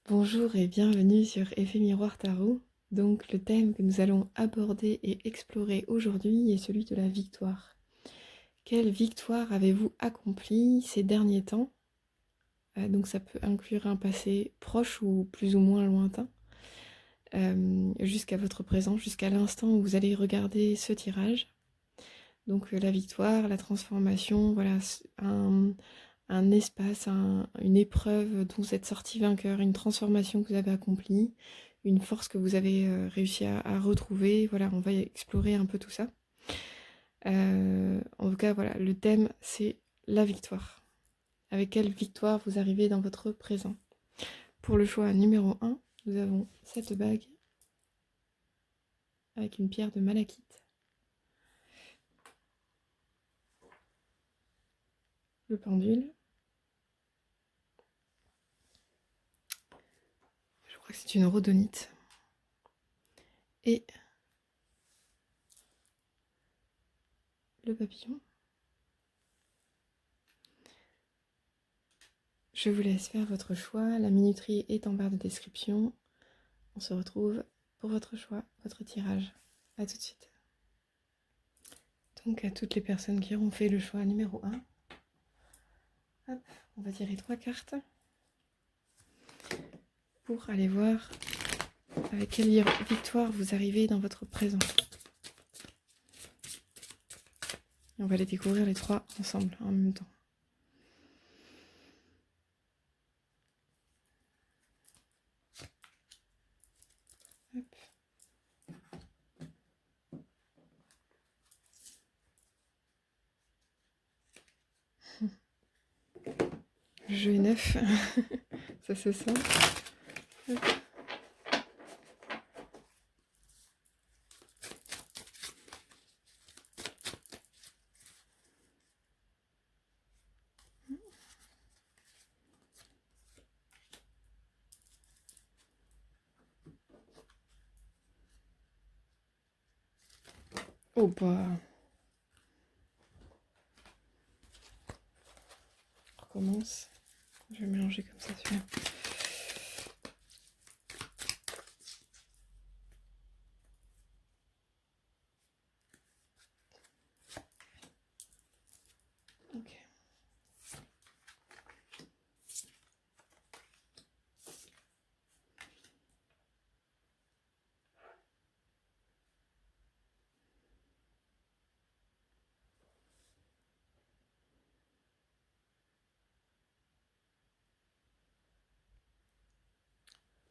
Bonjour et bienvenue sur Effet Miroir Tarot. Donc le thème que nous allons aborder et explorer aujourd'hui est celui de la victoire. Quelle victoire avez-vous accomplie ces derniers temps? Donc ça peut inclure un passé proche ou plus ou moins lointain, jusqu'à votre présent, jusqu'à l'instant où vous allez regarder ce tirage. Donc la victoire, la transformation, voilà, un espace, une épreuve dont vous êtes sorti vainqueur, une transformation que vous avez accomplie, une force que vous avez réussi à retrouver. Voilà, on va explorer un peu tout ça. En tout cas, voilà, le thème, c'est la victoire. Avec quelle victoire vous arrivez dans votre présent? Pour le choix numéro 1, nous avons cette bague avec une pierre de malachite. Le pendule. Je crois que c'est une rhodonite. Et le papillon. Je vous laisse faire votre choix. La minuterie est en barre de description. On se retrouve pour votre choix, votre tirage. A tout de suite. Donc à toutes les personnes qui auront fait le choix numéro 1, hop, on va tirer 3 cartes pour aller voir avec quelle victoire vous arrivez dans votre présent. Et on va les découvrir les 3 ensemble en même temps. Hop. Le jeu est neuf, ça se sent. Hop. Oh bah. On recommence. Je vais mélanger comme ça celui-là. Ok.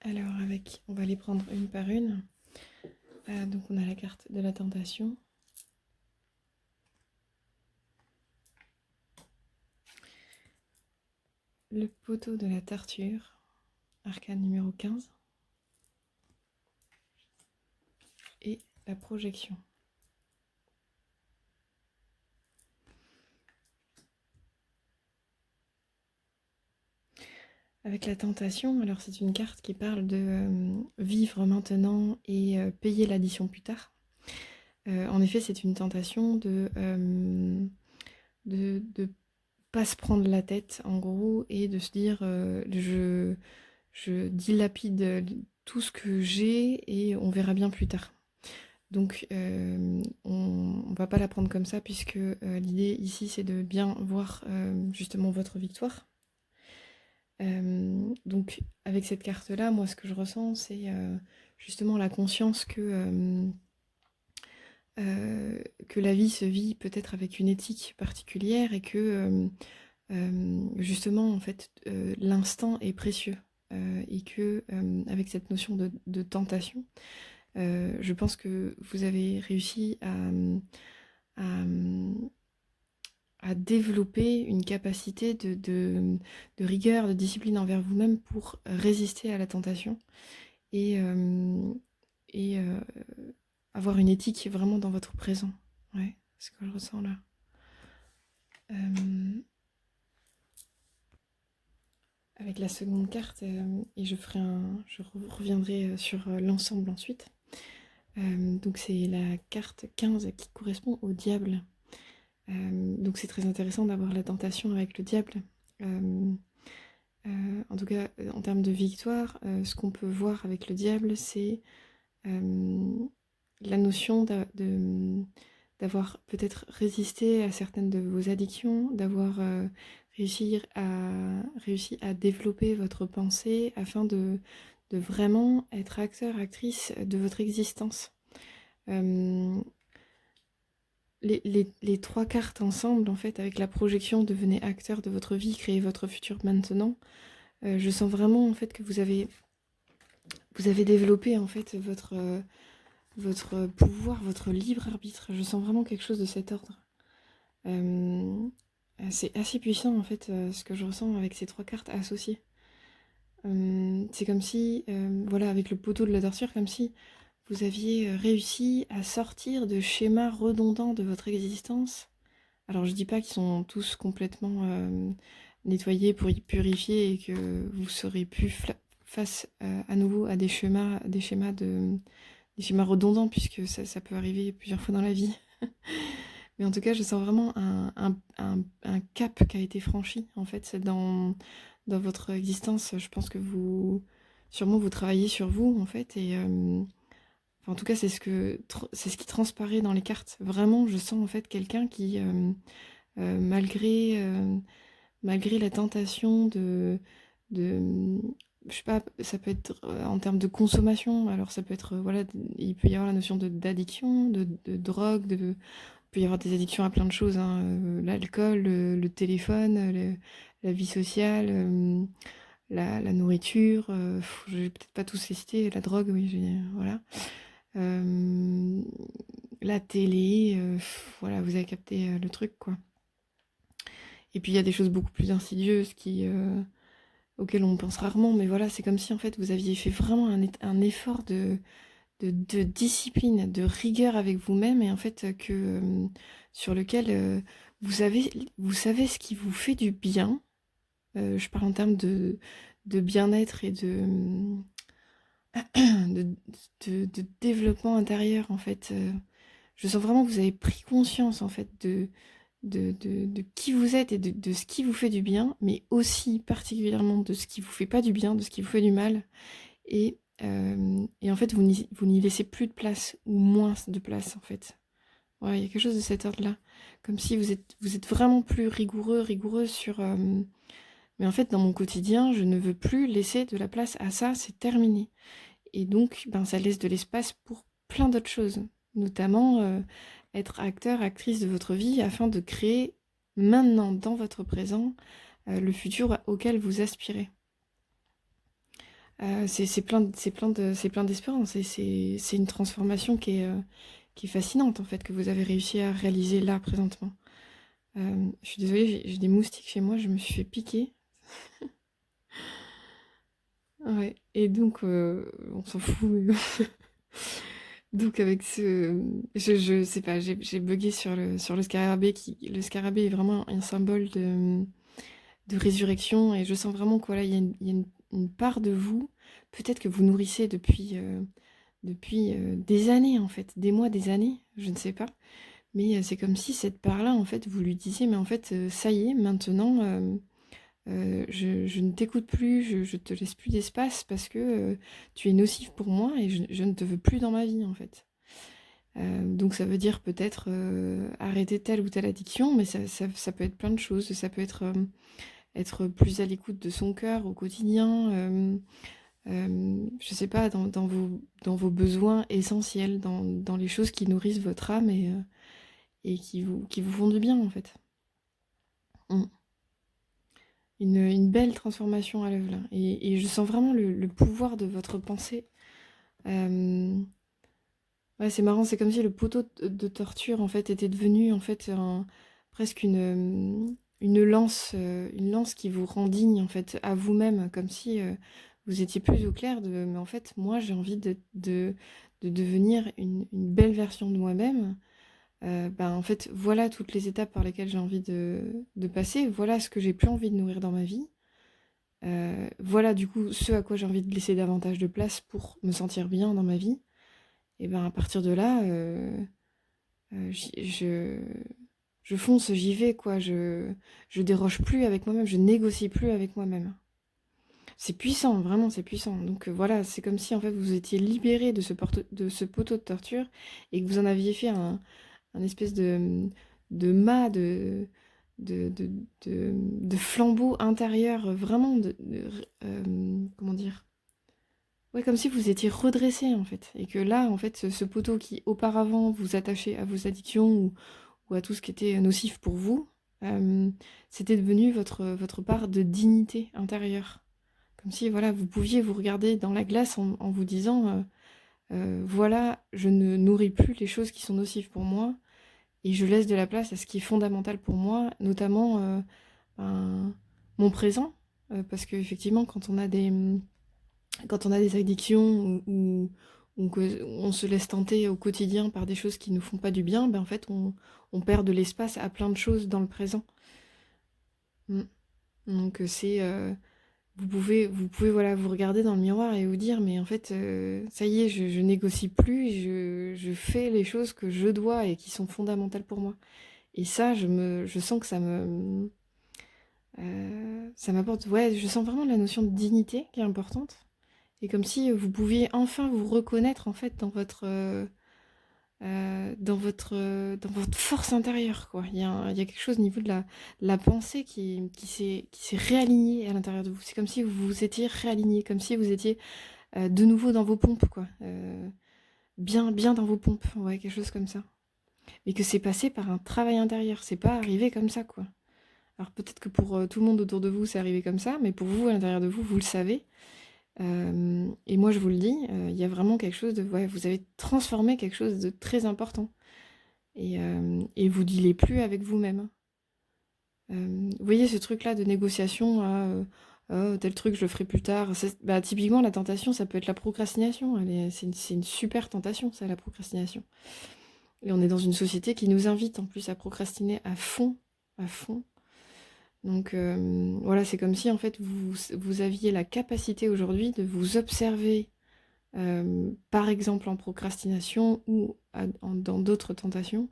Alors on va les prendre une par une. Donc on a la carte de la tentation. Le poteau de la torture, arcane numéro 15. Et la projection. Avec la tentation, alors c'est une carte qui parle de vivre maintenant et payer l'addition plus tard. En effet, c'est une tentation de pas se prendre la tête, en gros, et de se dire je dilapide tout ce que j'ai et on verra bien plus tard. Donc on va pas la prendre comme ça puisque l'idée ici c'est de bien voir justement votre victoire. Donc avec cette carte là, moi ce que je ressens c'est justement la conscience que la vie se vit peut-être avec une éthique particulière et que justement en fait l'instant est précieux et que avec cette notion de tentation, je pense que vous avez réussi à développer une capacité de rigueur, de discipline envers vous-même pour résister à la tentation et, et avoir une éthique vraiment dans votre présent. Ouais, c'est ce que je ressens là. Avec la seconde carte, et je reviendrai sur l'ensemble ensuite. Donc c'est la carte 15 qui correspond au diable. Donc c'est très intéressant d'avoir la tentation avec le diable. en tout cas en termes de victoire, ce qu'on peut voir avec le diable, c'est la notion d'avoir peut-être résisté à certaines de vos addictions, d'avoir réussi à développer votre pensée afin de vraiment être acteur, actrice de votre existence. Euh, les trois cartes ensemble, en fait, avec la projection, devenez acteur de votre vie, créez votre futur maintenant. Je sens vraiment, en fait, que vous avez développé, en fait, votre pouvoir, votre libre arbitre. Je sens vraiment quelque chose de cet ordre. Euh, c'est assez puissant, en fait, ce que je ressens avec ces trois cartes associées. C'est comme si, voilà, avec le poteau de la torture, comme si vous aviez réussi à sortir de schémas redondants de votre existence. Alors je dis pas qu'ils sont tous complètement nettoyés, purifiés et que vous serez plus face à nouveau à des schémas redondants, puisque ça peut arriver plusieurs fois dans la vie. Mais en tout cas, je sens vraiment un cap qui a été franchi, en fait, c'est dans votre existence. Je pense que sûrement, vous travaillez sur vous, en fait, et enfin, en tout cas, c'est ce qui transparaît dans les cartes. Vraiment, je sens, en fait, quelqu'un qui, malgré la tentation de je sais pas, ça peut être en termes de consommation, alors ça peut être, voilà, il peut y avoir la notion d'addiction, de drogue, il peut y avoir des addictions à plein de choses, hein, l'alcool, le téléphone, la vie sociale, la nourriture, je vais peut-être pas tous les citer, la drogue, oui, voilà. Euh, la télé, voilà, vous avez capté le truc, quoi. Et puis il y a des choses beaucoup plus insidieuses auxquelles on pense rarement, mais voilà, c'est comme si en fait vous aviez fait vraiment un effort de discipline, de rigueur avec vous-même, et en fait sur lequel vous savez ce qui vous fait du bien. Je parle en termes de bien-être et de, de développement intérieur, en fait. Je sens vraiment que vous avez pris conscience en fait de qui vous êtes et de ce qui vous fait du bien, mais aussi particulièrement de ce qui vous fait pas du bien, de ce qui vous fait du mal. Et en fait, vous n'y laissez plus de place, ou moins de place en fait. Ouais, il y a quelque chose de cet ordre-là. Comme si vous êtes vraiment plus rigoureuse sur... mais en fait, dans mon quotidien, je ne veux plus laisser de la place à ça, c'est terminé. Et donc, ben, ça laisse de l'espace pour plein d'autres choses, notamment être acteur, actrice de votre vie afin de créer maintenant, dans votre présent, le futur auquel vous aspirez. C'est plein d'espérance et c'est une transformation qui est fascinante en fait, que vous avez réussi à réaliser là, présentement. Je suis désolée, j'ai des moustiques chez moi, je me suis fait piquer. Ouais, et donc, on s'en fout. Donc avec je sais pas, j'ai bugué sur le scarabée le scarabée est vraiment un symbole de résurrection et je sens vraiment que voilà, il y a une part de vous, peut-être que vous nourrissez depuis des années en fait, des mois, des années, je ne sais pas, mais c'est comme si cette part-là en fait, vous lui disiez mais en fait ça y est, maintenant je ne t'écoute plus, je te laisse plus d'espace parce que tu es nocif pour moi et je ne te veux plus dans ma vie en fait. Donc ça veut dire peut-être arrêter telle ou telle addiction, mais ça peut être plein de choses. Ça peut être plus à l'écoute de son cœur au quotidien, je sais pas, dans vos besoins essentiels, dans les choses qui nourrissent votre âme et qui vous font du bien en fait. Mm. Une belle transformation à l'œuvre là. Et je sens vraiment le pouvoir de votre pensée. Ouais, c'est marrant, c'est comme si le poteau de torture en fait était devenu en fait presque une lance qui vous rend digne en fait à vous-même, comme si vous étiez plus au clair mais en fait moi j'ai envie de devenir une belle version de moi-même. Ben, en fait voilà toutes les étapes par lesquelles j'ai envie de passer, voilà ce que j'ai plus envie de nourrir dans ma vie. Voilà du coup ce à quoi j'ai envie de laisser davantage de place pour me sentir bien dans ma vie. Et ben à partir de là, je fonce, j'y vais, quoi. Je déroge plus avec moi-même, je négocie plus avec moi-même. C'est puissant, vraiment, c'est puissant. Donc voilà, c'est comme si en fait vous étiez libéré de ce poteau de torture et que vous en aviez fait un espèce de mât, de, de, de flambeau intérieur, vraiment comment dire? Ouais, comme si vous étiez redressé en fait. Et que là, en fait, ce poteau qui auparavant vous attachait à vos addictions ou à tout ce qui était nocif pour vous, euh, c'était devenu votre part de dignité intérieure. Comme si voilà, vous pouviez vous regarder dans la glace en vous disant voilà, je ne nourris plus les choses qui sont nocives pour moi et je laisse de la place à ce qui est fondamental pour moi, notamment ben, mon présent. Parce qu'effectivement, quand on a des addictions ou que on se laisse tenter au quotidien par des choses qui ne nous font pas du bien, ben en fait, on perd de l'espace à plein de choses dans le présent. Mm. Donc vous pouvez voilà, vous regarder dans le miroir et vous dire, mais en fait, ça y est, je négocie plus, je fais les choses que je dois et qui sont fondamentales pour moi. Et ça, je sens que ça m'apporte, ouais, je sens vraiment la notion de dignité qui est importante. Et comme si vous pouviez enfin vous reconnaître en fait dans votre force intérieure, quoi. Il y a quelque chose au niveau de la pensée qui s'est réalignée à l'intérieur de vous. C'est comme si vous vous étiez réaligné, comme si vous étiez de nouveau dans vos pompes, quoi. Bien dans vos pompes, ouais, quelque chose comme ça. Mais que c'est passé par un travail intérieur, c'est pas arrivé comme ça, quoi. Alors peut-être que pour tout le monde autour de vous, c'est arrivé comme ça, mais pour vous, à l'intérieur de vous, vous le savez. Et moi, je vous le dis, il y a vraiment quelque chose de... Ouais, vous avez transformé quelque chose de très important. Et vous dealez plus avec vous-même. Vous voyez ce truc-là de négociation, oh, tel truc, je le ferai plus tard. Bah, typiquement, la tentation, ça peut être la procrastination. C'est une super tentation, ça, la procrastination. Et on est dans une société qui nous invite en plus à procrastiner à fond, à fond. Donc voilà, c'est comme si en fait vous aviez la capacité aujourd'hui de vous observer, par exemple en procrastination ou dans d'autres tentations,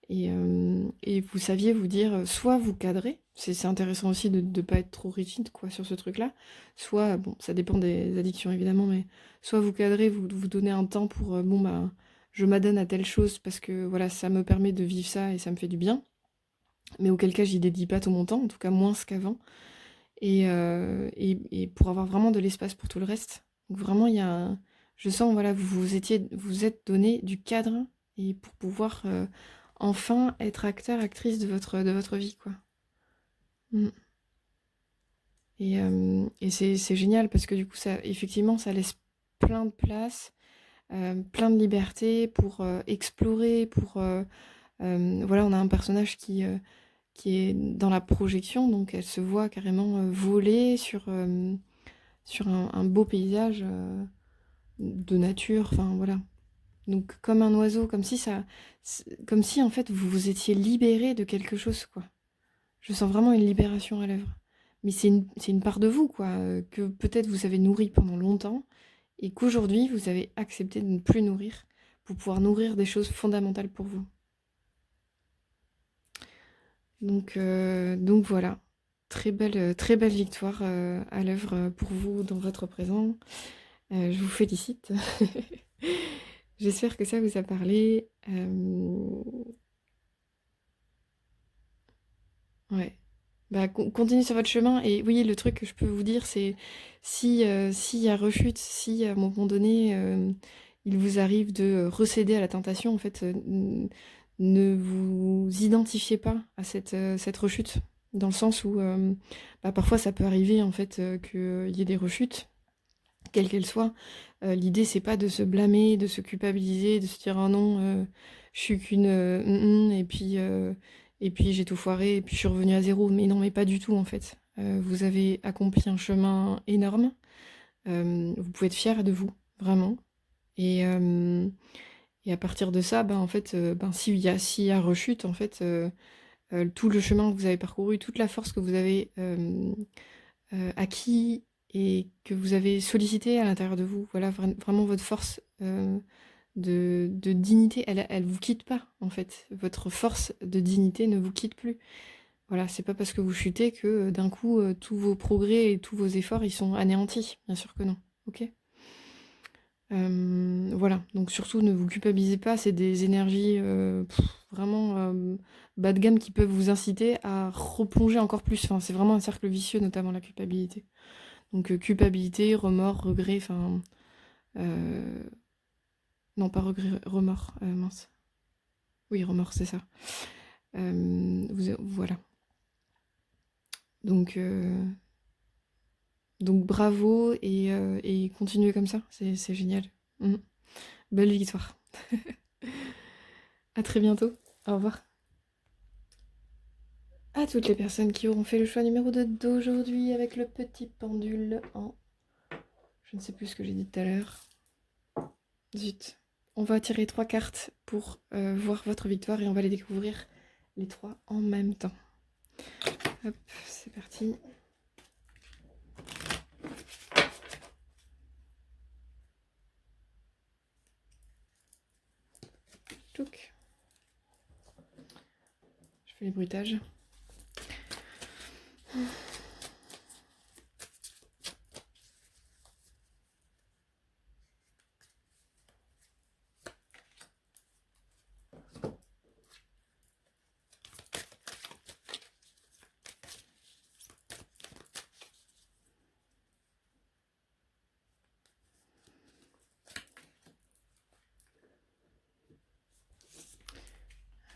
et vous saviez vous dire, soit vous cadrez, c'est intéressant aussi de ne pas être trop rigide quoi, sur ce truc-là, soit, bon, ça dépend des addictions évidemment, mais soit vous cadrez, vous donnez un temps pour, bon bah, je m'adonne à telle chose parce que voilà, ça me permet de vivre ça et ça me fait du bien, mais auquel cas j'y dédie pas tout mon temps, en tout cas moins qu'avant, et pour avoir vraiment de l'espace pour tout le reste. Donc vraiment, il y a je sens, voilà, vous êtes donné du cadre et pour pouvoir enfin être acteur, actrice de votre vie, quoi. Mm. Et c'est génial parce que du coup, ça, effectivement, ça laisse plein de place, plein de liberté pour explorer, voilà, on a un personnage qui est dans la projection, donc elle se voit carrément voler sur un beau paysage de nature, enfin voilà. Donc comme un oiseau, comme si en fait vous vous étiez libéré de quelque chose, quoi. Je sens vraiment une libération à l'œuvre. Mais c'est une part de vous, quoi, que peut-être vous avez nourri pendant longtemps et qu'aujourd'hui vous avez accepté de ne plus nourrir pour pouvoir nourrir des choses fondamentales pour vous. Donc voilà, très belle victoire à l'œuvre pour vous dans votre présent. Je vous félicite. J'espère que ça vous a parlé. Ouais. Bah, continuez sur votre chemin. Et oui, le truc que je peux vous dire, c'est s'il y a rechute, si à un moment donné, il vous arrive de recéder à la tentation, en fait, ne vous identifiez pas à cette rechute. Dans le sens où bah, parfois ça peut arriver en fait qu'il y ait des rechutes, quelle qu'elle soit. L'idée, c'est pas de se blâmer, de se culpabiliser, de se dire oh non, je suis qu'une et puis j'ai tout foiré, et puis je suis revenue à zéro. Mais non, mais pas du tout en fait. Vous avez accompli un chemin énorme. Vous pouvez être fier de vous, vraiment. Et, euh, et à partir de ça, ben, en fait, ben, s'il y a rechute, en fait, tout le chemin que vous avez parcouru, toute la force que vous avez acquis et que vous avez sollicité à l'intérieur de vous. Voilà, vraiment votre force de dignité, elle vous quitte pas, en fait. Votre force de dignité ne vous quitte plus. Voilà, c'est pas parce que vous chutez que d'un coup, tous vos progrès et tous vos efforts, ils sont anéantis. Bien sûr que non. Ok. Voilà, donc surtout ne vous culpabilisez pas, c'est des énergies vraiment bas de gamme qui peuvent vous inciter à replonger encore plus. Enfin, c'est vraiment un cercle vicieux, notamment la culpabilité. Donc culpabilité, remords, regrets, enfin... euh, non, pas regret, remords, mince. Oui, remords, c'est ça. Voilà. Donc, bravo et continuez comme ça, c'est génial. Mhm. Belle victoire. À très bientôt. Au revoir. À toutes les personnes qui auront fait le choix numéro 2 d'aujourd'hui avec le petit pendule en... Je ne sais plus ce que j'ai dit tout à l'heure. Zut. On va tirer 3 cartes pour voir votre victoire et on va les découvrir les 3 en même temps. Hop, c'est parti. Tchouk. Je fais les bruitages.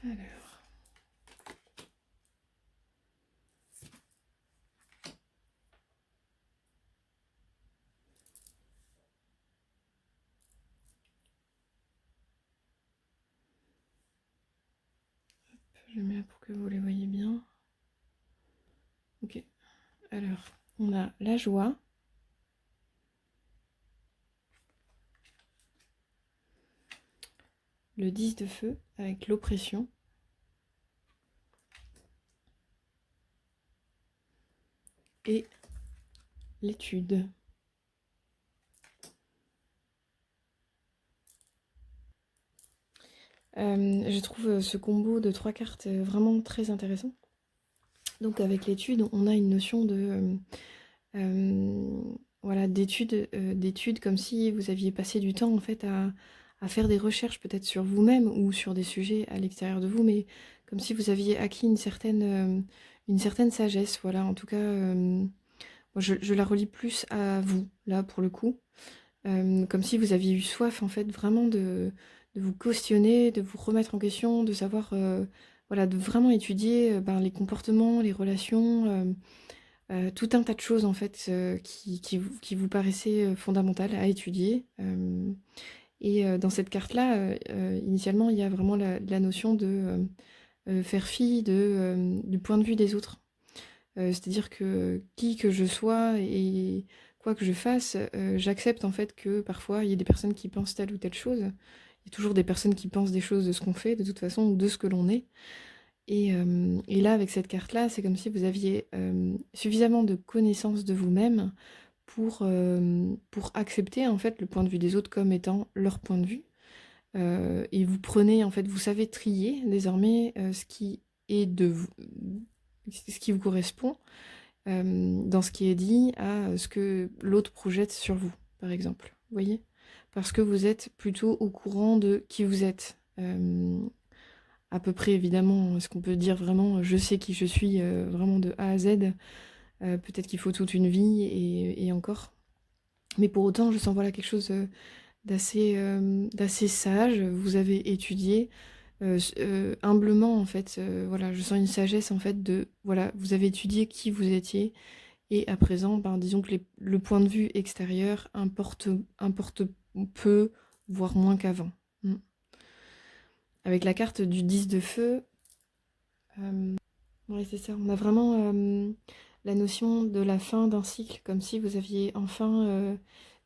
Alors... Je mets pour que vous les voyez bien. Ok. Alors, on a la joie. Le 10 de feu avec l'oppression. Et l'étude. Je trouve ce combo de 3 cartes vraiment très intéressant. Donc avec l'étude, on a une notion de... voilà, d'études comme si vous aviez passé du temps en fait à faire des recherches peut-être sur vous-même ou sur des sujets à l'extérieur de vous, mais comme si vous aviez acquis une certaine sagesse. Voilà, en tout cas, moi, je la relie plus à vous, là, pour le coup. Comme si vous aviez eu soif en fait vraiment de vous questionner, de vous remettre en question, de savoir, voilà, de vraiment étudier ben, les comportements, les relations, tout un tas de choses en fait qui vous paraissaient fondamentales à étudier. Et dans cette carte-là, initialement, il y a vraiment la notion de faire fi du point de vue des autres. C'est-à-dire que qui que je sois et quoi que je fasse, j'accepte en fait que parfois il y a des personnes qui pensent telle ou telle chose. Il y a toujours des personnes qui pensent des choses de ce qu'on fait, de toute façon, ou de ce que l'on est. Et là, avec cette carte-là, c'est comme si vous aviez suffisamment de connaissances de vous-même pour accepter en fait le point de vue des autres comme étant leur point de vue. Et vous prenez, en fait, vous savez trier désormais ce qui est de vous, ce qui vous correspond dans ce qui est dit à ce que l'autre projette sur vous, par exemple. Vous voyez? Parce que vous êtes plutôt au courant de qui vous êtes. À peu près, évidemment, est-ce qu'on peut dire vraiment je sais qui je suis vraiment de A à Z. Peut-être qu'il faut toute une vie et encore. Mais pour autant, je sens voilà, quelque chose d'assez sage. Vous avez étudié humblement, en fait. Voilà, je sens une sagesse, en fait, de... Voilà, vous avez étudié qui vous étiez. Et à présent, ben, disons que le point de vue extérieur importe peu, voire moins qu'avant. Mm. Avec la carte du 10 de feu, ouais, c'est ça. On a vraiment la notion de la fin d'un cycle, comme si vous aviez enfin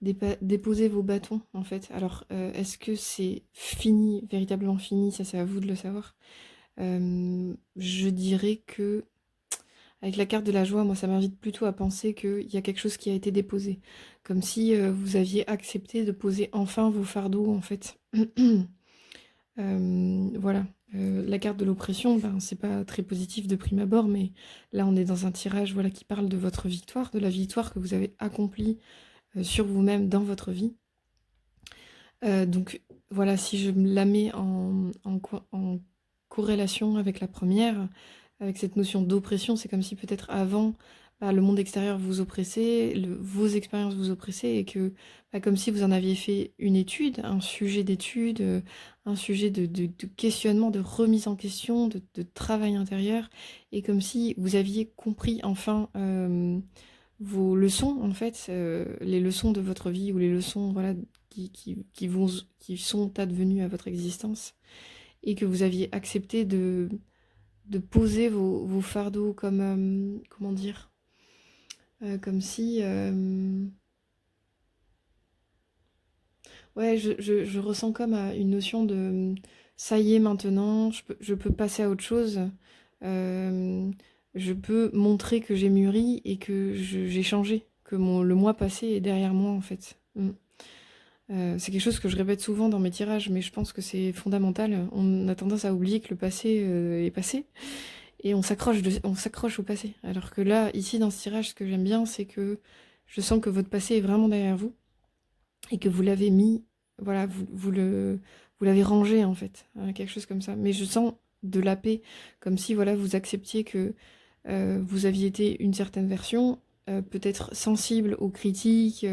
déposé vos bâtons, en fait. Alors, est-ce que c'est fini, véritablement fini? Ça, c'est à vous de le savoir. Je dirais que, avec la carte de la joie, moi, ça m'invite plutôt à penser qu'il y a quelque chose qui a été déposé. Comme si vous aviez accepté de poser enfin vos fardeaux, en fait. Voilà. La carte de l'oppression, ben, c'est pas très positif de prime abord, mais là on est dans un tirage voilà, qui parle de votre victoire, de la victoire que vous avez accomplie sur vous-même dans votre vie. Donc voilà, si je la mets en corrélation avec la première, avec cette notion d'oppression, c'est comme si peut-être avant, bah, le monde extérieur vous oppressait, vos expériences vous oppressaient, et que bah, comme si vous en aviez fait une étude, un sujet d'étude, un sujet de questionnement, de remise en question, de travail intérieur, et comme si vous aviez compris enfin vos leçons, en fait, les leçons de votre vie, ou les leçons voilà, qui sont advenues à votre existence, et que vous aviez accepté de poser vos fardeaux comme, comment dire, comme si, ouais, je ressens comme une notion de, ça y est maintenant, je peux passer à autre chose, euh, je peux montrer que j'ai mûri et que j'ai changé, que le mois passé est derrière moi en fait. C'est quelque chose que je répète souvent dans mes tirages, mais je pense que c'est fondamental. On a tendance à oublier que le passé est passé, et on s'accroche au passé. Alors que là, ici, dans ce tirage, ce que j'aime bien, c'est que je sens que votre passé est vraiment derrière vous, et que vous l'avez mis, voilà, vous l'avez rangé, en fait, hein, quelque chose comme ça. Mais je sens de la paix, comme si, voilà, vous acceptiez que vous aviez été une certaine version, peut-être sensible aux critiques,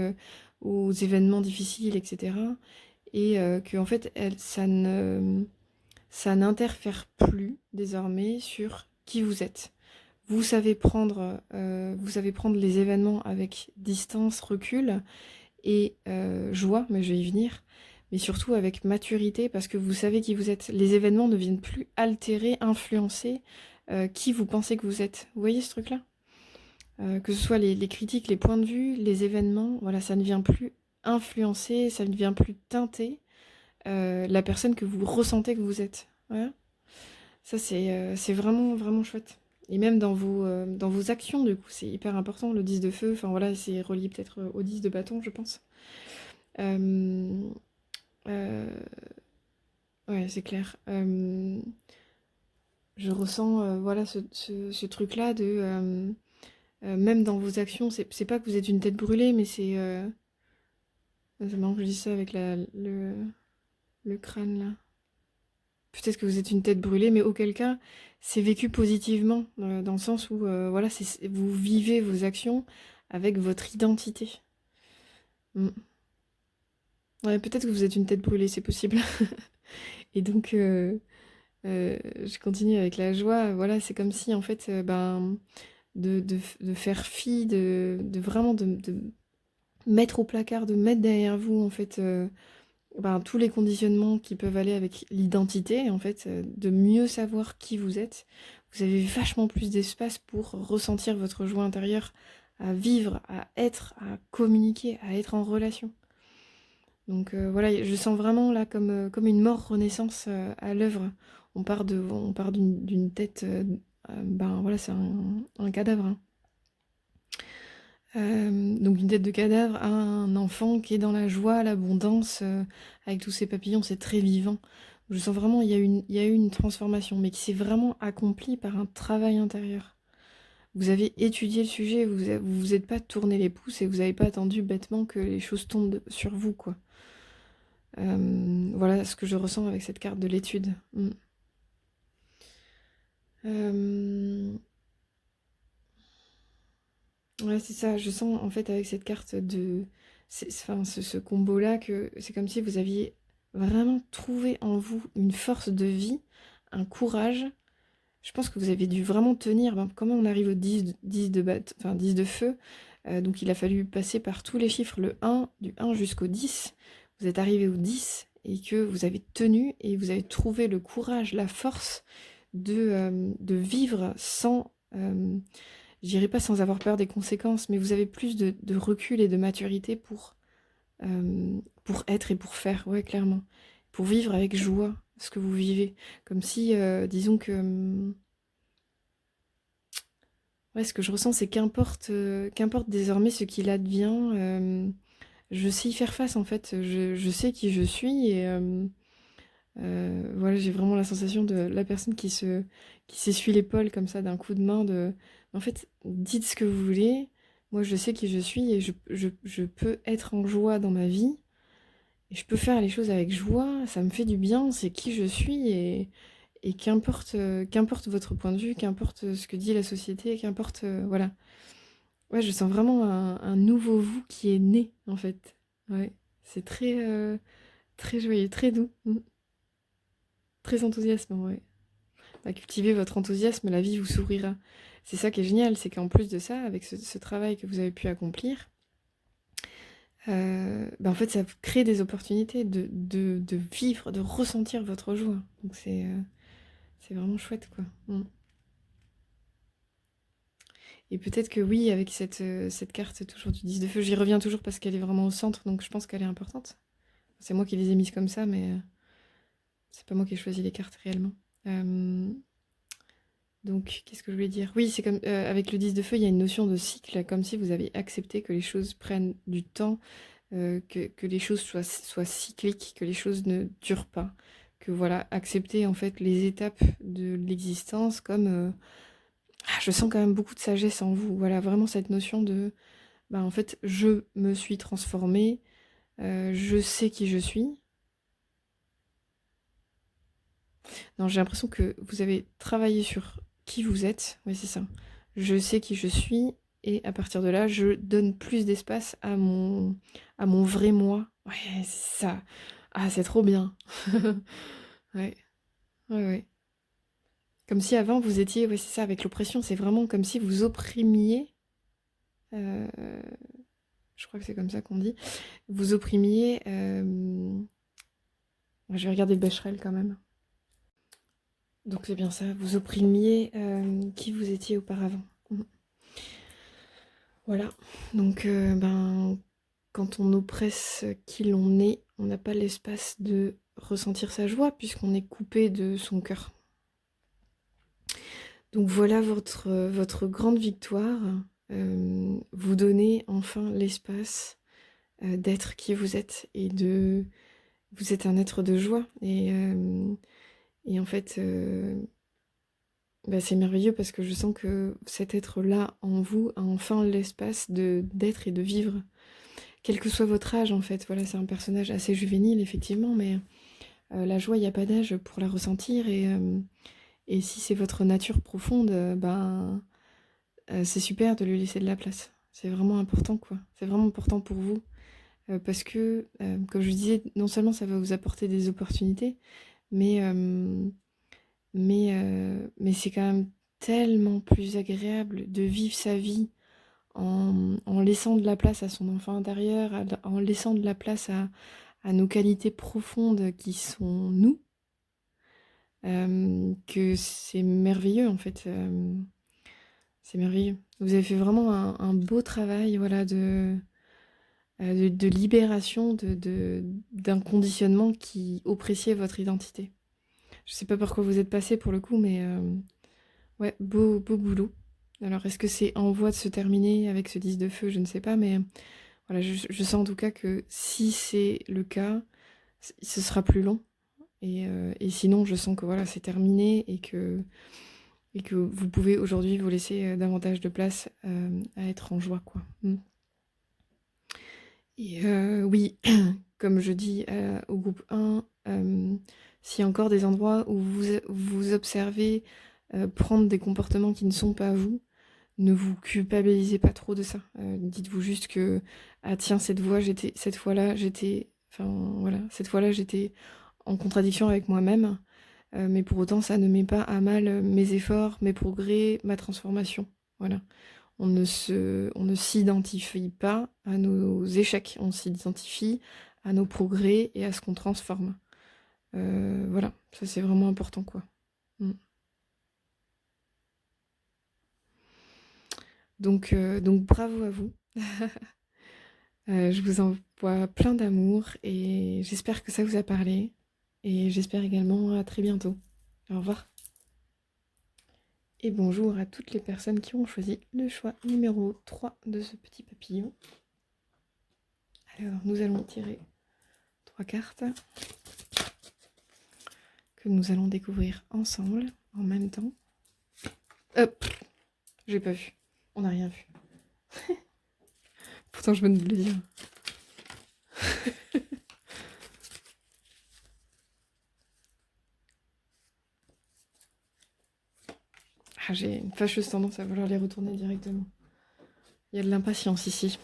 aux événements difficiles, etc. Et que en fait, ça n'interfère plus désormais sur qui vous êtes. Vous savez prendre les événements avec distance, recul et joie, mais je vais y venir, mais surtout avec maturité, parce que vous savez qui vous êtes. Les événements ne viennent plus altérer, influencer qui vous pensez que vous êtes. Vous voyez ce truc-là? Que ce soit les critiques, les points de vue, les événements, voilà, ça ne vient plus influencer, ça ne vient plus teinter la personne que vous ressentez que vous êtes. Voilà. Ça, c'est vraiment, vraiment chouette. Et même dans vos actions, du coup, c'est hyper important. Le 10 de feu, enfin voilà, c'est relié peut-être au 10 de bâton, je pense. Euh, euh, ouais, c'est clair. Je ressens voilà, ce truc-là de... même dans vos actions, c'est pas que vous êtes une tête brûlée, mais c'est... c'est marrant que je dis ça avec le crâne, là. Peut-être que vous êtes une tête brûlée, mais auquel cas, c'est vécu positivement, dans le sens où voilà, vous vivez vos actions avec votre identité. Mm. Ouais, peut-être que vous êtes une tête brûlée, c'est possible. Et donc, je continue avec la joie. Voilà, c'est comme si, en fait, ben, de faire fi, de vraiment de mettre au placard, de mettre derrière vous, en fait, ben, tous les conditionnements qui peuvent aller avec l'identité, en fait, de mieux savoir qui vous êtes. Vous avez vachement plus d'espace pour ressentir votre joie intérieure, à vivre, à être, à communiquer, à être en relation. Donc voilà, je sens vraiment là comme une mort renaissance à l'œuvre. On part d'une tête, ben voilà, c'est un cadavre, hein. Donc une tête de cadavre à un enfant qui est dans la joie, l'abondance, avec tous ses papillons, c'est très vivant. Je sens vraiment il y a eu une transformation, mais qui s'est vraiment accomplie par un travail intérieur. Vous avez étudié le sujet, vous vous êtes pas tourné les pouces, et vous n'avez pas attendu bêtement que les choses tombent sur vous, quoi. Voilà ce que je ressens avec cette carte de l'étude. Euh, Ouais, c'est ça. Je sens en fait avec cette carte enfin, ce combo-là, que c'est comme si vous aviez vraiment trouvé en vous une force de vie, un courage. Je pense que vous avez dû vraiment tenir. Ben, comment on arrive au 10 enfin 10 de feu, donc il a fallu passer par tous les chiffres, le 1, du 1 jusqu'au 10. Vous êtes arrivé au 10 et que vous avez tenu, et vous avez trouvé le courage, la force de vivre sans... j'irai pas sans avoir peur des conséquences, mais vous avez plus de recul et de maturité pour être et pour faire, ouais, clairement. Pour vivre avec joie ce que vous vivez. Comme si, disons que... ouais, ce que je ressens, c'est qu'importe désormais ce qu'il advient, je sais y faire face, en fait. Je sais qui je suis, et Voilà, j'ai vraiment la sensation de la personne qui s'essuie l'épaule comme ça d'un coup de main de en fait, dites ce que vous voulez, moi je sais qui je suis et je peux être en joie dans ma vie et je peux faire les choses avec joie, ça me fait du bien, c'est qui je suis et qu'importe votre point de vue, qu'importe ce que dit la société, qu'importe, voilà. Ouais, je sens vraiment un nouveau vous qui est né, en fait. Ouais, c'est très joyeux, très doux, très enthousiasmant, ouais. Bah, cultivez votre enthousiasme, la vie vous sourira. C'est ça qui est génial, c'est qu'en plus de ça, avec ce travail que vous avez pu accomplir, bah, en fait, ça crée des opportunités de vivre, de ressentir votre joie. Donc c'est vraiment chouette, quoi. Et peut-être que oui, avec cette carte toujours du 10 de feu, j'y reviens toujours parce qu'elle est vraiment au centre, donc je pense qu'elle est importante. C'est moi qui les ai mises comme ça, mais c'est pas moi qui ai choisi les cartes réellement. Donc, qu'est-ce que je voulais dire? Oui, c'est comme avec le 10 de feu, il y a une notion de cycle, comme si vous avez accepté que les choses prennent du temps, que les choses soient cycliques, que les choses ne durent pas. Que voilà, accepter en fait les étapes de l'existence comme je sens quand même beaucoup de sagesse en vous. Voilà, vraiment cette notion de bah, en fait, je me suis transformée, je sais qui je suis. Non, j'ai l'impression que vous avez travaillé sur qui vous êtes. Oui, c'est ça. Je sais qui je suis et à partir de là, je donne plus d'espace à mon vrai moi. Ouais, c'est ça. Ah, c'est trop bien. Ouais, ouais, ouais. Comme si avant vous étiez, ouais, c'est ça, avec l'oppression, c'est vraiment comme si vous opprimiez. euh, je crois que c'est comme ça qu'on dit. Vous opprimiez. Je vais regarder Becherel quand même. Donc c'est bien ça, vous opprimiez qui vous étiez auparavant. Voilà, donc ben, quand on oppresse qui l'on est, on n'a pas l'espace de ressentir sa joie puisqu'on est coupé de son cœur. Donc voilà votre grande victoire. Vous donnez enfin l'espace d'être qui vous êtes et de... Vous êtes un être de joie et en fait... bah, c'est merveilleux parce que je sens que cet être-là en vous a enfin l'espace d'être et de vivre, quel que soit votre âge en fait. Voilà, c'est un personnage assez juvénile effectivement, mais la joie, il n'y a pas d'âge pour la ressentir et si c'est votre nature profonde, ben c'est super de lui laisser de la place. C'est vraiment important quoi. C'est vraiment important pour vous parce que, comme je disais, non seulement ça va vous apporter des opportunités, mais mais c'est quand même tellement plus agréable de vivre sa vie en laissant de la place à son enfant intérieur, en laissant de la place à nos qualités profondes qui sont nous, que c'est merveilleux en fait. C'est merveilleux. Vous avez fait vraiment un beau travail voilà, de libération d'un conditionnement qui oppressait votre identité. Je sais pas par quoi vous êtes passé pour le coup, mais ouais, beau boulot. Alors, est-ce que c'est en voie de se terminer avec ce 10 de feu? Je ne sais pas, mais voilà, je sens en tout cas que si c'est le cas, ce sera plus long. Et sinon, je sens que voilà, c'est terminé et que vous pouvez aujourd'hui vous laisser davantage de place à être en joie, quoi. Et oui, comme je dis au groupe 1, s'il y a encore des endroits où vous observez prendre des comportements qui ne sont pas vous, ne vous culpabilisez pas trop de ça. Dites-vous juste que ah tiens cette fois-là j'étais enfin voilà cette fois-là j'étais en contradiction avec moi-même, mais pour autant ça ne met pas à mal mes efforts, mes progrès, ma transformation. Voilà. On ne s'identifie pas à nos échecs, on s'identifie à nos progrès et à ce qu'on transforme. Voilà, ça c'est vraiment important quoi. Mm. Donc bravo à vous. Je vous envoie plein d'amour et j'espère que ça vous a parlé. Et j'espère également à très bientôt. Au revoir. Et bonjour à toutes les personnes qui ont choisi le choix numéro 3 de ce petit papillon. Alors, nous allons tirer 3 cartes. que nous allons découvrir ensemble en même temps. Hop, j'ai pas vu. On n'a rien vu. Pourtant, je venais de le dire. Ah, j'ai une fâcheuse tendance à vouloir les retourner directement. Il y a de l'impatience ici.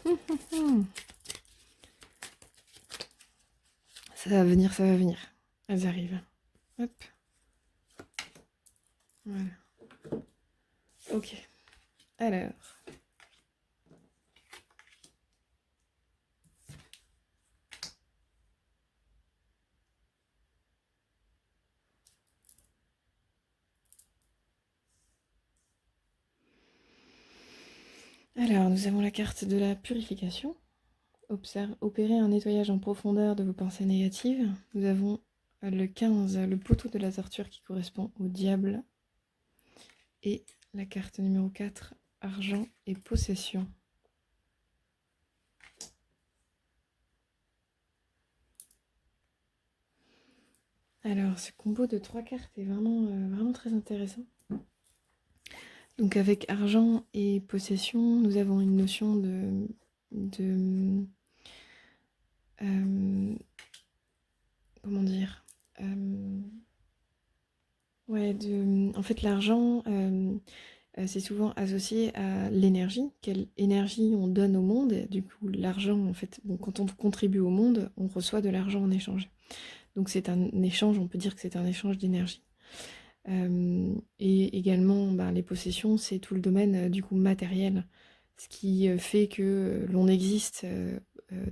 Ça va venir, ça va venir. Elles arrivent. Hop. Voilà. Ok. Alors. Alors, nous avons la carte de la purification. Opérer un nettoyage en profondeur de vos pensées négatives. Nous avons le 15, le poteau de la torture qui correspond au diable. Et la carte numéro 4, argent et possession. Alors, ce combo de 3 cartes est vraiment très intéressant. Donc avec argent et possession, nous avons une notion comment dire, en fait l'argent c'est souvent associé à l'énergie, quelle énergie on donne au monde. Du coup l'argent, en fait, bon, quand on contribue au monde, on reçoit de l'argent en échange. Donc c'est un échange, on peut dire que c'est un échange d'énergie. Et également, les possessions, c'est tout le domaine du coup matériel, ce qui fait que l'on existe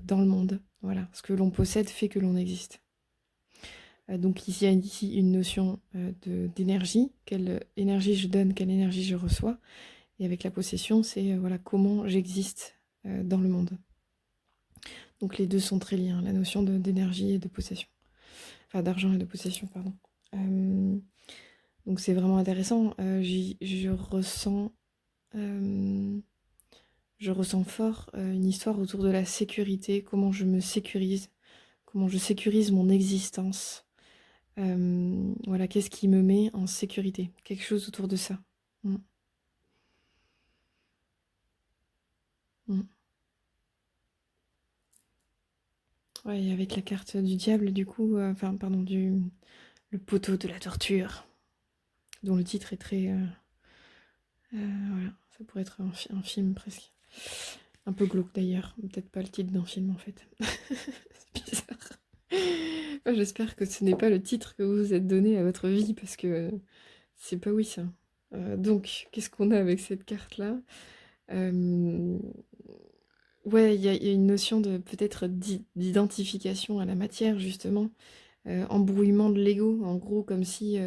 dans le monde. Voilà, ce que l'on possède fait que l'on existe. Donc il y a ici une notion d'énergie, quelle énergie je donne, quelle énergie je reçois. Et avec la possession, c'est voilà, comment j'existe dans le monde. Donc les deux sont très liés, hein, la notion d'énergie et de possession. Enfin d'argent et de possession, pardon. Donc c'est vraiment intéressant. Je ressens fort une histoire autour de la sécurité, comment je me sécurise, comment je sécurise mon existence. Voilà, qu'est-ce qui me met en sécurité? Quelque chose autour de ça. Mm. Mm. Ouais, et avec la carte du diable, du coup, le poteau de la torture, dont le titre est très... voilà, ça pourrait être un film presque. Un peu glauque d'ailleurs, peut-être pas le titre d'un film en fait. C'est bizarre. Moi, j'espère que ce n'est pas le titre que vous vous êtes donné à votre vie, parce que c'est pas oui ça. Donc, qu'est-ce qu'on a avec cette carte-là? Ouais, il y a une notion de peut-être d'identification à la matière, justement. Embrouillement de l'ego, en gros, comme si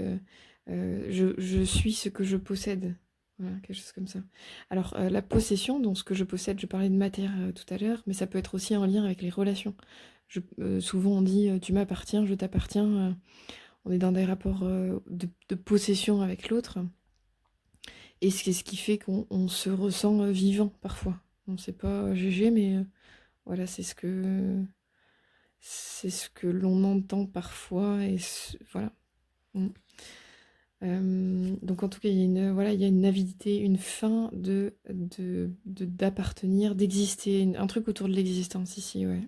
je suis ce que je possède. Voilà, quelque chose comme ça. Alors, la possession, donc ce que je possède, je parlais de matière tout à l'heure, mais ça peut être aussi en lien avec les relations. Souvent, on dit tu m'appartiens, je t'appartiens. On est dans des rapports de possession avec l'autre. Et c'est ce qui fait qu'on se ressent vivant parfois. On ne sait pas GG, mais voilà, c'est ce que l'on entend parfois. Et voilà. Donc en tout cas, il y a une avidité, une faim d'appartenir, d'exister, un truc autour de l'existence ici, ouais.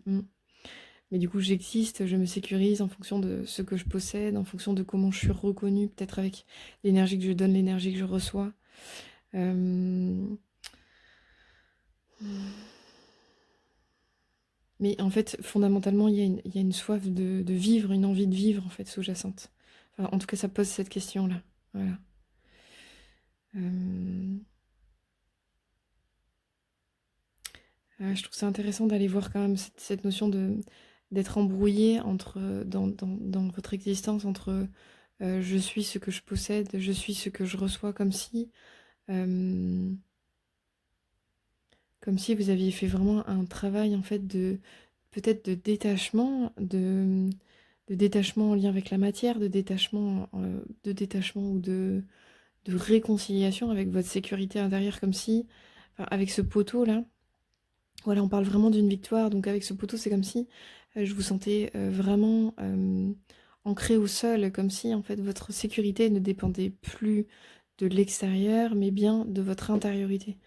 Mais du coup, j'existe, je me sécurise en fonction de ce que je possède, en fonction de comment je suis reconnue, peut-être avec l'énergie que je donne, l'énergie que je reçois. Mais en fait, fondamentalement, il y a une soif de vivre, une envie de vivre, en fait, sous-jacente. Enfin, en tout cas, ça pose cette question-là. Voilà. Je trouve ça intéressant d'aller voir quand même cette notion d'être embrouillé dans votre existence entre je suis ce que je possède, je suis ce que je reçois, comme si vous aviez fait vraiment un travail en fait peut-être de détachement en lien avec la matière, de détachement ou de réconciliation avec votre sécurité intérieure, comme si, enfin, avec ce poteau là. Voilà, on parle vraiment d'une victoire, donc avec ce poteau, c'est comme si je vous sentais vraiment ancré au sol, comme si en fait votre sécurité ne dépendait plus de l'extérieur, mais bien de votre intériorité.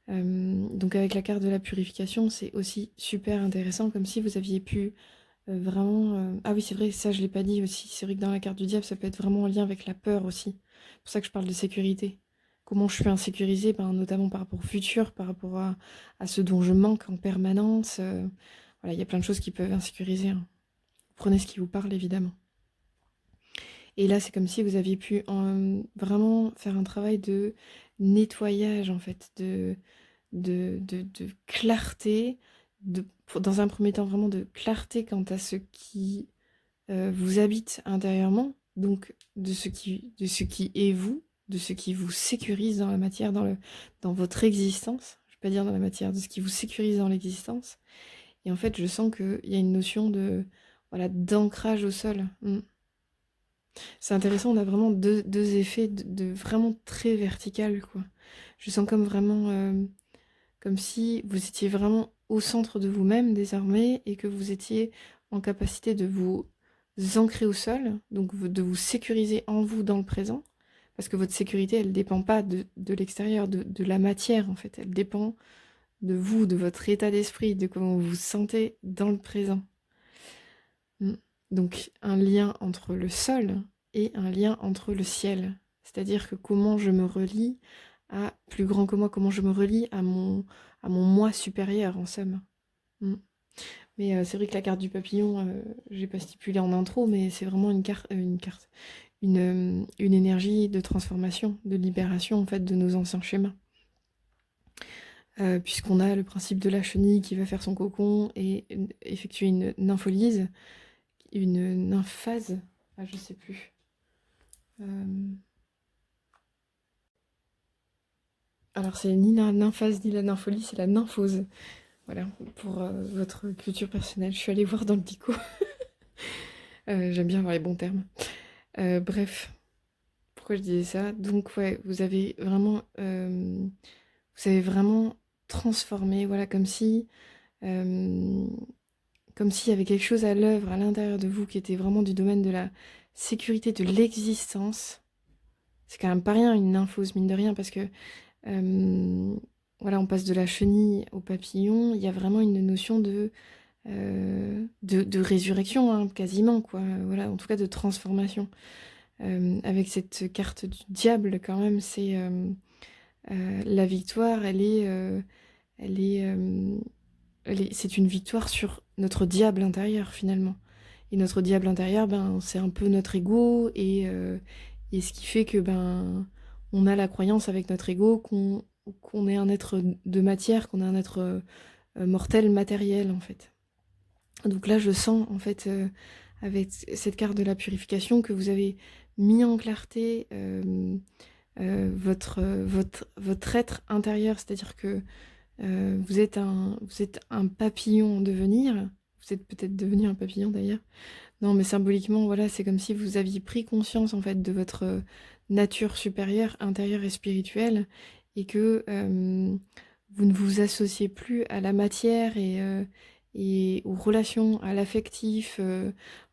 Donc avec la carte de la purification, c'est aussi super intéressant, comme si vous aviez pu vraiment... Ah oui, c'est vrai, ça je l'ai pas dit aussi. C'est vrai que dans la carte du diable, ça peut être vraiment en lien avec la peur aussi. C'est pour ça que je parle de sécurité. Comment je suis insécurisée, ben, notamment par rapport au futur, par rapport à ce dont je manque en permanence. Voilà, il y a plein de choses qui peuvent insécuriser, hein. Prenez ce qui vous parle, évidemment. Et là, c'est comme si vous aviez pu vraiment faire un travail de nettoyage, en fait, de clarté, dans un premier temps, vraiment de clarté quant à ce qui vous habite intérieurement, donc de ce qui est vous, de ce qui vous sécurise dans la matière, dans votre existence. Je ne vais pas dire dans la matière, de ce qui vous sécurise dans l'existence. Et en fait, je sens qu'il y a une notion voilà, d'ancrage au sol. C'est intéressant, on a vraiment deux effets de vraiment très vertical, quoi. Je sens comme vraiment, comme si vous étiez vraiment au centre de vous-même désormais et que vous étiez en capacité de vous ancrer au sol, donc de vous sécuriser en vous dans le présent, parce que votre sécurité, elle ne dépend pas de l'extérieur, de la matière en fait, elle dépend de vous, de votre état d'esprit, de comment vous vous sentez dans le présent. Donc un lien entre le sol et un lien entre le ciel. C'est-à-dire que comment je me relie à plus grand que moi, comment je me relie à mon moi supérieur, en somme. Mm. Mais c'est vrai que la carte du papillon, j'ai pas stipulé en intro, mais c'est vraiment une énergie de transformation, de libération en fait de nos anciens schémas. Puisqu'on a le principe de la chenille qui va faire son cocon et effectuer une nympholyse, une nymphase, ah je sais plus. Alors c'est ni la nymphase ni la nympholyse, c'est la nymphose. Voilà, pour votre culture personnelle. Je suis allée voir dans le dico. J'aime bien avoir les bons termes. Bref, pourquoi je disais ça? Donc ouais, vous avez vraiment transformé, voilà, comme s'il y avait quelque chose à l'œuvre à l'intérieur de vous qui était vraiment du domaine de la sécurité de l'existence. C'est quand même pas rien une nymphose, mine de rien, parce que voilà, on passe de la chenille au papillon. Il y a vraiment une notion de résurrection, hein, quasiment, quoi. Voilà, en tout cas de transformation. Avec cette carte du diable, quand même, c'est la victoire, c'est une victoire sur notre diable intérieur, finalement. Et notre diable intérieur, ben, c'est un peu notre ego, et ce qui fait que ben, on a la croyance avec notre ego qu'on est un être de matière, qu'on est un être mortel, matériel, en fait. Donc là, je sens, en fait, avec cette carte de la purification, que vous avez mis en clarté votre être intérieur, c'est-à-dire que vous êtes un papillon en devenir, vous êtes peut-être devenu un papillon d'ailleurs. Non, mais symboliquement, voilà, c'est comme si vous aviez pris conscience, en fait, de votre nature supérieure, intérieure et spirituelle, et que vous ne vous associez plus à la matière et aux relations, à l'affectif.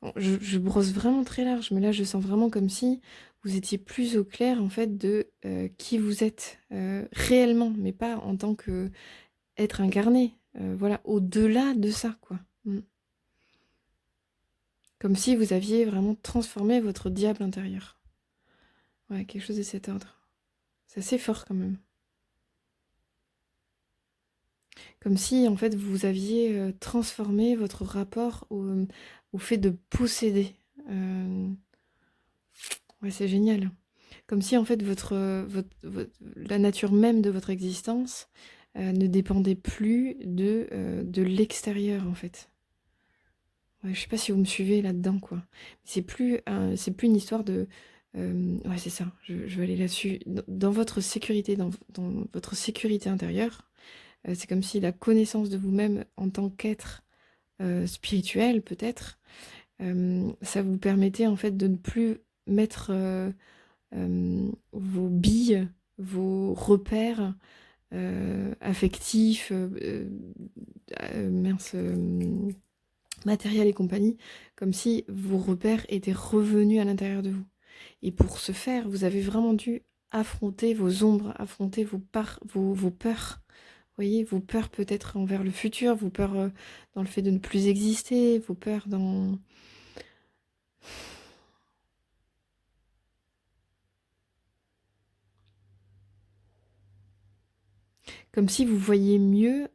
Bon, je brosse vraiment très large, mais là, je sens vraiment comme si vous étiez plus au clair, en fait, de qui vous êtes réellement, mais pas en tant que être incarné. Voilà, au-delà de ça, quoi. Comme si vous aviez vraiment transformé votre diable intérieur. Ouais, quelque chose de cet ordre. C'est assez fort quand même. Comme si en fait vous aviez transformé votre rapport au fait de posséder. Euh, Ouais, c'est génial. Comme si en fait la nature même de votre existence ne dépendait plus de l'extérieur en fait. Ouais, je sais pas si vous me suivez là-dedans, quoi. C'est plus une histoire de... ouais, c'est ça, je vais aller là-dessus. Dans votre sécurité, dans votre sécurité intérieure, c'est comme si la connaissance de vous-même en tant qu'être spirituel, peut-être, ça vous permettait en fait de ne plus mettre vos billes, vos repères affectifs, mince... matériel et compagnie, comme si vos repères étaient revenus à l'intérieur de vous. Et pour ce faire, vous avez vraiment dû affronter vos ombres, affronter vos peurs. Vous voyez, vos peurs peut-être envers le futur, vos peurs dans le fait de ne plus exister, vos peurs dans... Comme si vous voyiez mieux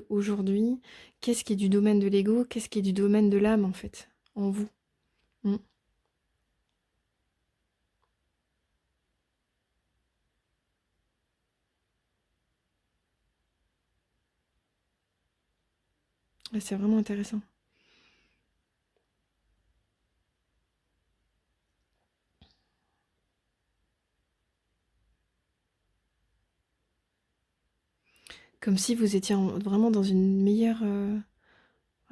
aujourd'hui qu'est-ce qui est du domaine de l'ego, qu'est-ce qui est du domaine de l'âme en fait, en vous. Mm. Et c'est vraiment intéressant. Comme si vous étiez vraiment dans une meilleure...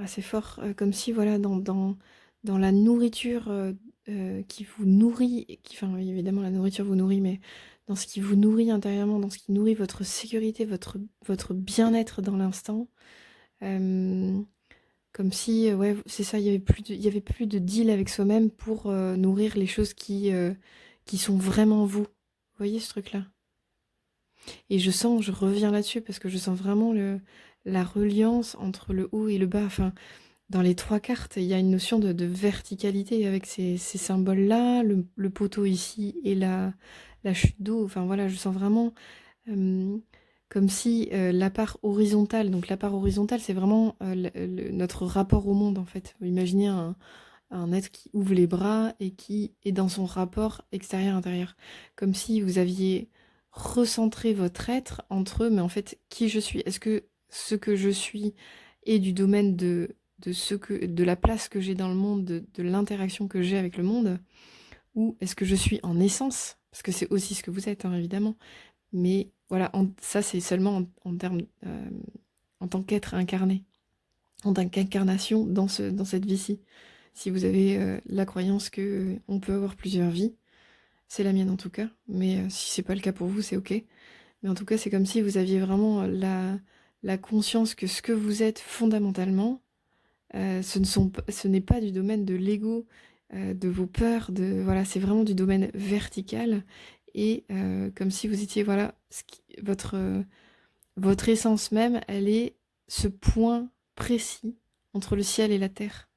c'est fort, comme si voilà, dans la nourriture qui vous nourrit, enfin évidemment la nourriture vous nourrit, mais dans ce qui vous nourrit intérieurement, dans ce qui nourrit votre sécurité, votre bien-être dans l'instant, euh, comme si, ouais, c'est ça, il y avait plus de deal avec soi-même pour nourrir les choses qui sont vraiment vous. Vous voyez ce truc-là? Et je reviens là-dessus parce que je sens vraiment la reliance entre le haut et le bas. Enfin, dans les trois cartes, il y a une notion de verticalité avec ces symboles-là, le poteau ici et la chute d'eau. Enfin voilà, je sens vraiment euh, comme si la part horizontale, donc la part horizontale, c'est vraiment notre rapport au monde en fait. Imaginez un être qui ouvre les bras et qui est dans son rapport extérieur-intérieur. Comme si vous aviez recentré votre être entre eux, mais en fait, qui je suis? Est-ce que ce que je suis est du domaine de la place que j'ai dans le monde, de l'interaction que j'ai avec le monde? Ou est-ce que je suis en essence? Parce que c'est aussi ce que vous êtes, hein, évidemment. Mais voilà, ça c'est seulement en termes, en tant qu'être incarné, en tant qu'incarnation dans cette vie-ci. Si vous avez la croyance que on peut avoir plusieurs vies, c'est la mienne en tout cas, mais si c'est pas le cas pour vous, c'est ok. Mais en tout cas, c'est comme si vous aviez vraiment la conscience que ce que vous êtes fondamentalement, ce n'est pas du domaine de l'ego, de vos peurs, voilà, c'est vraiment du domaine vertical. Et comme si vous étiez, voilà, votre essence même, elle est ce point précis entre le ciel et la terre.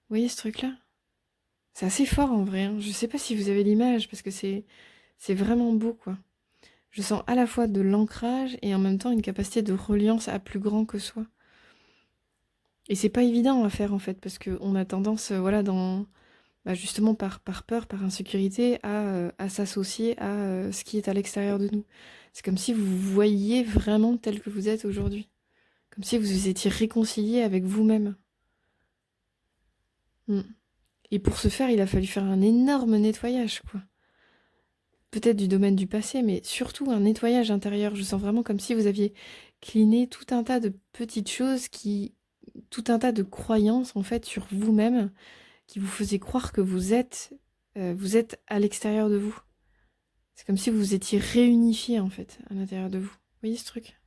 Vous voyez ce truc-là? C'est assez fort en vrai, hein. Je sais pas si vous avez l'image, parce que c'est vraiment beau, quoi. Je sens à la fois de l'ancrage et en même temps une capacité de reliance à plus grand que soi. Et c'est pas évident à faire en fait, parce qu'on a tendance, voilà, justement par peur, par insécurité, à s'associer à ce qui est à l'extérieur de nous. C'est comme si vous vous voyiez vraiment tel que vous êtes aujourd'hui. Comme si vous vous étiez réconcilié avec vous-même. Mm. Et pour ce faire, il a fallu faire un énorme nettoyage, quoi. Peut-être du domaine du passé, mais surtout un nettoyage intérieur. Je sens vraiment comme si vous aviez cleané tout un tas de petites choses tout un tas de croyances en fait sur vous-même qui vous faisaient croire que vous êtes à l'extérieur de vous. C'est comme si vous vous étiez réunifié en fait à l'intérieur de vous. Vous voyez ce truc?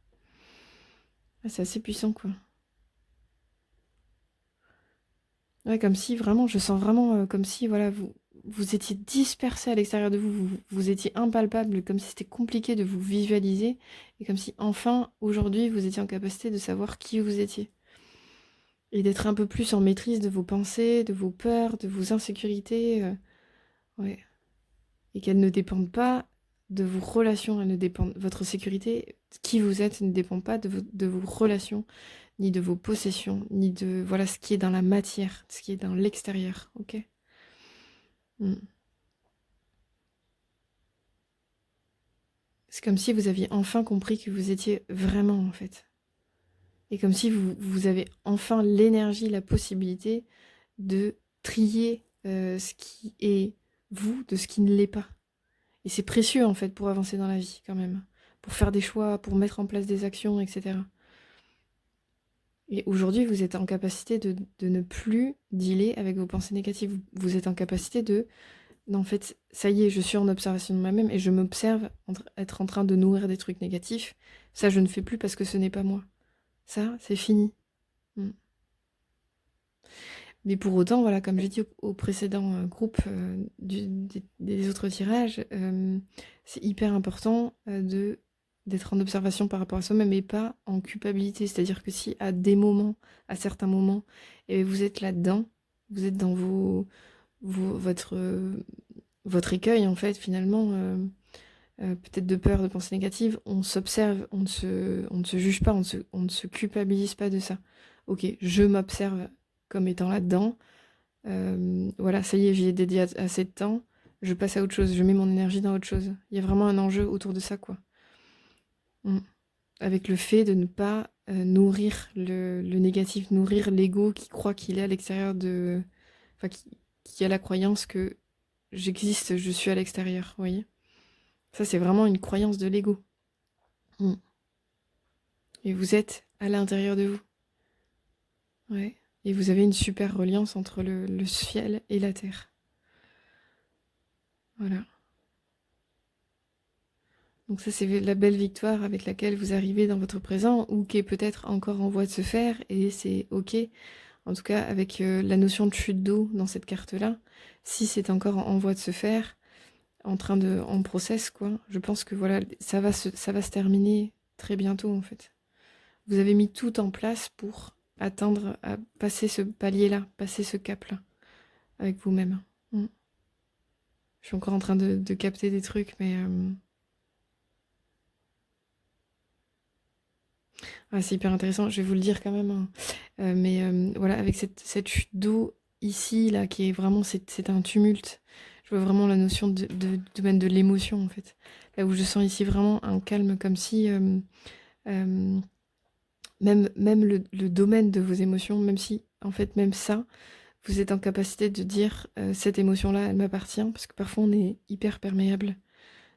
Ah, c'est assez puissant quoi. Ouais, comme si vraiment, je sens vraiment comme si voilà, vous étiez dispersé à l'extérieur de vous, vous étiez impalpable, comme si c'était compliqué de vous visualiser, et comme si enfin, aujourd'hui, vous étiez en capacité de savoir qui vous étiez. Et d'être un peu plus en maîtrise de vos pensées, de vos peurs, de vos insécurités. Ouais. Et qu'elles ne dépendent pas de vos relations, elles ne dépendent, votre sécurité, qui vous êtes, ne dépend pas de vos relations, ni de vos possessions, ni de voilà ce qui est dans la matière, ce qui est dans l'extérieur, ok? Mm. C'est comme si vous aviez enfin compris que vous étiez vraiment en fait. Et comme si vous avez enfin l'énergie, la possibilité de trier ce qui est vous de ce qui ne l'est pas. Et c'est précieux en fait pour avancer dans la vie quand même, pour faire des choix, pour mettre en place des actions, etc. Et aujourd'hui, vous êtes en capacité de ne plus dealer avec vos pensées négatives. Vous êtes en capacité de... Non, en fait, ça y est, je suis en observation de moi-même et je m'observe être en train de nourrir des trucs négatifs. Ça, je ne fais plus parce que ce n'est pas moi. Ça, c'est fini. Mm. Mais pour autant, voilà, comme j'ai dit au précédent groupe des autres tirages, c'est hyper important d'être en observation par rapport à soi-même et pas en culpabilité. C'est-à-dire que si à des moments, à certains moments, et vous êtes là-dedans, vous êtes dans votre écueil, en fait, finalement, peut-être de peur, de pensée négative, on s'observe, on ne se juge pas, on ne se culpabilise pas de ça. Ok, je m'observe comme étant là-dedans. Voilà, ça y est, j'y ai dédié assez de temps. Je passe à autre chose, je mets mon énergie dans autre chose. Il y a vraiment un enjeu autour de ça, quoi. Mm. Avec le fait de ne pas nourrir le négatif, nourrir l'ego qui croit qu'il est à l'extérieur de... Enfin, qui a la croyance que j'existe, je suis à l'extérieur, vous voyez. Ça, c'est vraiment une croyance de l'ego. Mm. Et vous êtes à l'intérieur de vous. Ouais. Et vous avez une super reliance entre le ciel et la terre. Voilà. Donc ça, c'est la belle victoire avec laquelle vous arrivez dans votre présent ou qui est peut-être encore en voie de se faire et c'est ok. En tout cas, avec la notion de chute d'eau dans cette carte-là, si c'est encore en voie de se faire, en process, quoi, je pense que voilà, ça va se terminer très bientôt, en fait. Vous avez mis tout en place pour atteindre, à passer ce palier-là, passer ce cap-là, avec vous-même. Mm. Je suis encore en train de capter des trucs, mais... Ah, c'est hyper intéressant, je vais vous le dire quand même, hein. Mais voilà, avec cette chute d'eau ici, là, qui est vraiment, c'est un tumulte. Je vois vraiment la notion de domaine de l'émotion, en fait. Là où je sens ici vraiment un calme, comme si euh, même le domaine de vos émotions, même si, en fait, même ça, vous êtes en capacité de dire cette émotion-là, elle m'appartient, parce que parfois on est hyper perméable.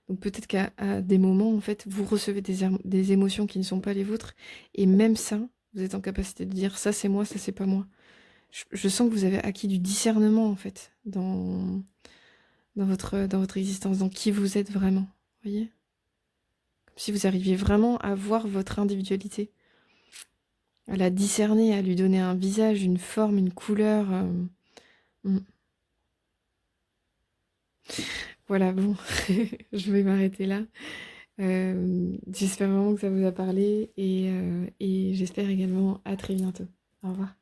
Donc peut-être qu'à des moments, en fait, vous recevez des émotions qui ne sont pas les vôtres, et même ça, vous êtes en capacité de dire ça c'est moi, ça c'est pas moi. Je sens que vous avez acquis du discernement, en fait, dans votre existence, dans qui vous êtes vraiment. Vous voyez? Comme si vous arriviez vraiment à voir votre individualité, à la discerner, à lui donner un visage, une forme, une couleur. Mm. Voilà, bon, je vais m'arrêter là. J'espère vraiment que ça vous a parlé et j'espère également à très bientôt. Au revoir.